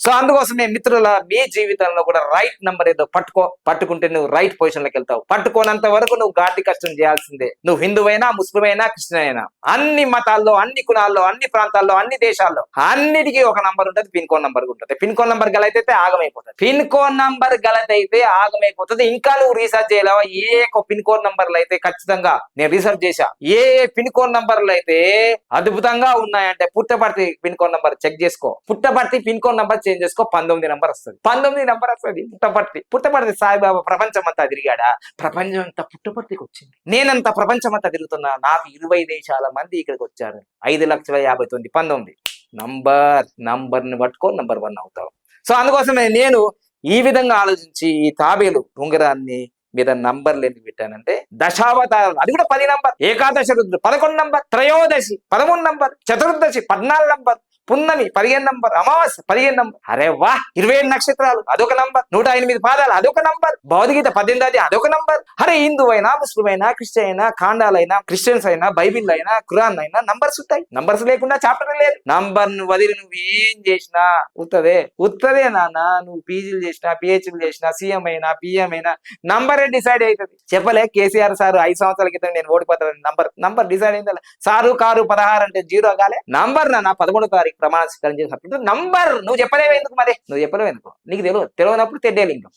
So అందుకోసమే మిత్రుల మీ జీవితంలో కూడా రైట్ నంబర్ ఏదో పట్టుకుంటే నువ్వు రైట్ పొజిషన్ లోకి వెళ్తావు. పట్టుకోనంత వరకు నువ్వు గాడి కష్టం చేయాల్సిందే. నువ్వు హిందువైనా, ముస్లిం అయినా, క్రిస్టియన్ అయినా, అన్ని మతాల్లో, అన్ని కులాల్లో, అన్ని ప్రాంతాల్లో, అన్ని దేశాల్లో అన్నిటికీ ఒక నంబర్ ఉంటుంది, పిన్ కోడ్ నంబర్ ఉంటుంది. పిన్ కోడ్ నంబర్ గలతైతే ఆగమైపోతుంది. పిన్ కోడ్ నంబర్ గలతైతే ఆగమైపోతుంది. ఇంకా నువ్వు రీసెర్చ్ చేయలేవా? ఏ పిన్ కోడ్ నంబర్లు అయితే ఖచ్చితంగా నేను రీసెర్చ్ చేశా. ఏ పిన్ కోడ్ నంబర్లు అయితే అద్భుతంగా ఉన్నాయంటే Puttaparthi pin code number check చేసుకో. Puttaparthi pin code number change చేసుకో, 19 నంబర్ వస్తుంది. 19 నంబర్ వస్తుంది. పుట్టపర్తి సాయిబాబా ప్రపంచం అంతా తిరిగాడా? ప్రపంచం అంతా పుట్టపర్తికి వచ్చింది. నేనంత ప్రపంచం అంతా తిరుగుతున్నా. నాకు 20 దేశాల మంది ఇక్కడికి వచ్చారు. 5,59,19 నంబర్ని పట్టుకో, నంబర్ 1 అవుతావు. సో అందుకోసమే నేను ఈ విధంగా ఆలోచించి ఈ తాబేలు ఉంగరాన్ని మీద నంబర్లు ఎందుకు పెట్టానంటే దశావతారాలు, అది కూడా 10 నంబర్. ఏకాదశి రుద్రుడు 11 నంబర్, త్రయోదశి 13 నంబర్, చతుర్దశి 14 నంబర్, పున్నమి 15 నంబర్, అమావాస్య 15 నంబర్. అరే వా! 27 నక్షత్రాలు అదొక నంబర్, 108 పాదాలు అదొక నంబర్, భౌతికత 18 అదొక నంబర్. అరే హిందూ అయినా, ముస్లిం అయినా, క్రిస్టియన్ అయినా, ఖాండాలైనా, క్రిస్టియన్స్ అయినా, బైబిల్ అయినా, ఖురాన్ అయినా నంబర్స్ ఉంటాయి. నంబర్స్ లేకుండా చాప్టర్ లేదు. నంబర్ ను వదిలి నువ్వు ఏం చేసినా ఉత్తదే నాన్న. నువ్వు పీజీలు చేసినా, పిహెచ్డీలు చేసినా, సీఎం అయినా, పిఎం అయినా నంబరే డిసైడ్ అవుతుంది. చెప్పలే కేసీఆర్ సార్ 5 సంవత్సరాల క్రితం నేను ఓడిపోతాను నంబర్ డిసైడ్ అయిందా? సారు కారు 16 అంటే 0 కాలే. నంబర్ నాన్న 11వ తారీఖు ప్రమాణ స్వీకారం చేసినప్పుడు నంబర్. నువ్వు చెప్పలేవు ఎందుకు? మరి నువ్వు చెప్పలేవు ఎందుకు? నీకు తెలియనప్పుడు తెడ్డేలింగం.